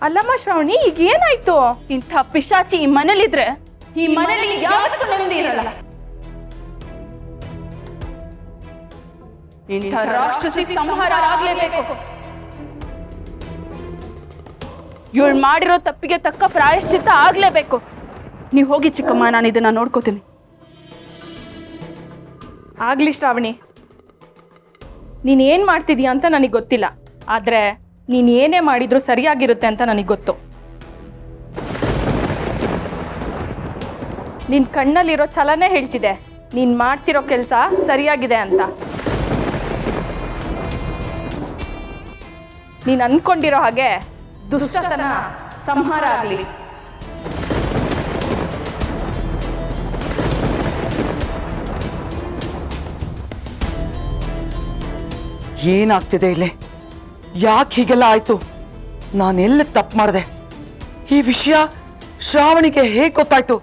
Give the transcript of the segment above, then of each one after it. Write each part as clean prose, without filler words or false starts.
ಅಲ್ಲಮ್ಮ ಶ್ರಾವಣಿ, ಈಗ ಏನಾಯ್ತು? ಇಂಥ ಪಿಶಾಚಿ ಈ ಮನೇಲಿದ್ರೆ ಈ ಮನೇಲಿ ಯಾವತ್ತೂ ನೆಮ್ಮದಿ ಇರಲ್ಲ. ಇಂಥ ರಾಕ್ಷಸಿ ಸಂಹಾರ ಆಗ್ಲೇಬೇಕು. ಇವಳು ಮಾಡಿರೋ ತಪ್ಪಿಗೆ ತಕ್ಕ ಪ್ರಾಯಶ್ಚಿತ್ತ ಆಗ್ಲೇಬೇಕು. ನೀವು ಹೋಗಿ ಚಿಕ್ಕಮ್ಮ, ನಾನು ಇದನ್ನ ನೋಡ್ಕೋತೀನಿ. ಆಗ್ಲಿ ಶ್ರಾವಣಿ, ನೀನೇನ್ ಮಾಡ್ತಿದೀಯ ಅಂತ ನನಗೆ ಗೊತ್ತಿಲ್ಲ, ಆದ್ರೆ ನೀನ್ ಏನೇ ಮಾಡಿದ್ರು ಸರಿಯಾಗಿರುತ್ತೆ ಅಂತ ನನಗೆ ಗೊತ್ತು. ನಿನ್ ಕಣ್ಣಲ್ಲಿರೋ ಛಲನೇ ಹೇಳ್ತಿದೆ ನೀನ್ ಮಾಡ್ತಿರೋ ಕೆಲಸ ಸರಿಯಾಗಿದೆ ಅಂತ. ನೀನ್ ಅನ್ಕೊಂಡಿರೋ ಹಾಗೆ ದುಷ್ಟತನ ಸಂಹಾರ ಆಗಲಿ. ಏನಾಗ್ತಿದೆ ಇಲ್ಲಿ? ಯಾಕೆ ಹೀಗೆಲ್ಲ ಆಯ್ತು? ನಾನೆಲ್ಲ ತಪ್ಪು ಮಾಡಿದೆ? ಈ ವಿಷಯ ಶ್ರಾವಣಿಗೆ ಹೇಗೆ ಗೊತ್ತಾಯ್ತು?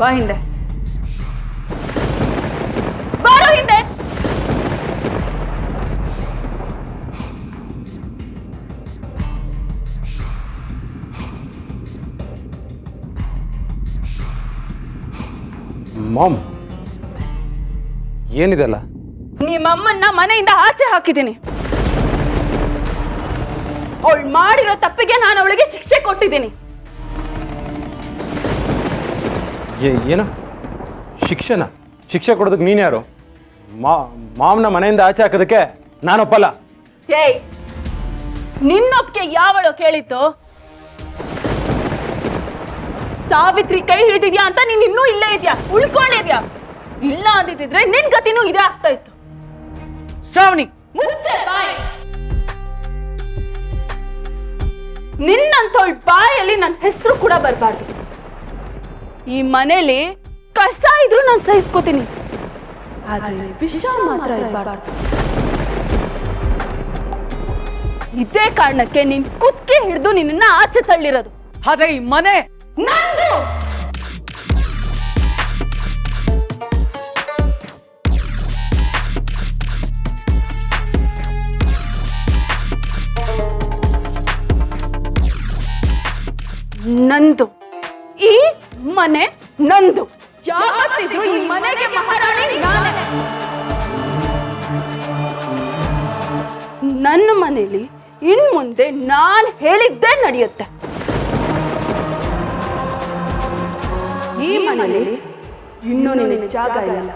ಬಾ ಹಿಂದೆ, ಬಾರೋ ಹಿಂದೆ. ಮಾಮ್, ಏನಿದೆಲ್ಲ? ನಿಮ್ಮಮ್ಮನ್ನ ಮನೆಯಿಂದ ಆಚೆ ಹಾಕಿದ್ದೀನಿ. ಅವಳು ಮಾಡಿರೋ ತಪ್ಪಿಗೆ ನಾನು ಅವಳಿಗೆ ಶಿಕ್ಷೆ ಕೊಟ್ಟಿದ್ದೀನಿ. ಏನು ಶಿಕ್ಷೆನ? ಶಿಕ್ಷೆ ಕೊಡೋದಕ್ಕೆ ನೀನು ಯಾರು? ಮಾಮ್ನ ಮನೆಯಿಂದ ಆಚೆ ಹಾಕೋದಕ್ಕೆ ನಾನೊಪ್ಪಲ್ಲ. ಏಯ್, ನಿನ್ನೊಪ್ಪಿಗೆ ಯಾವಳು ಕೇಳಿತ್ತು? ಸಾವಿತ್ರಿ ಕೈ ಹಿಡಿದಿದ್ಯಾ ಅಂತ ನೀನ್ ಇನ್ನೂ ಇಲ್ಲೇ ಇದೆಯಾ, ಉಳ್ಕೊಂಡಿದ್ಯಾ? ಇಲ್ಲ ಅಂದಿದ್ರೆ ನಿನ್ ಗತಿನೂ ಇದೇ ಆಗ್ತಾ ಇತ್ತು. ಶ್ರಾವಣಿ, ಮುಚ್ಚೆ ಬಾಯಿ. ನಿನ್ನಂಥವಳ ಬಾಯಲ್ಲಿ ನನ್ನ ಹೆಸರು ಕೂಡ ಬರಬಾರ್ದು. ಈ ಮನೇಲಿ ಕಸ ಇದ್ರೂ ನಾನು ಸಹಿಸ್ಕೋತೀನಿ, ಆದ್ರೆ ವಿಷ ಮಾತ್ರ ಇರಬಾರ್ದು. ಇದೇ ಕಾರಣಕ್ಕೆ ನೀನ್ ಕುತ್ತಿಗೆ ಹಿಡಿದು ನಿನ್ನ ಆಚೆ ತಳ್ಳಿರೋದು. ಆದ್ರೆ ಈ ಮನೆ ನಂದು. ನಂದು. ಈ ಮನೆ ನಂದು. ಯಾವತ್ತಿದ್ರು ಈ ಮನೆಗೆ ಮಹಾರಾಣಿ ನಾನೇ. ನನ್ನ ಮನೆಯಲ್ಲಿ ಇನ್ ಮುಂದೆ ನಾನು ಹೇಳಿದ್ದೇ ನಡೆಯುತ್ತೆ. ಈ ಮನೆಯಲ್ಲಿ ಇನ್ನೂ ನಿನಗೆ ಜಾಗ ಇಲ್ಲ.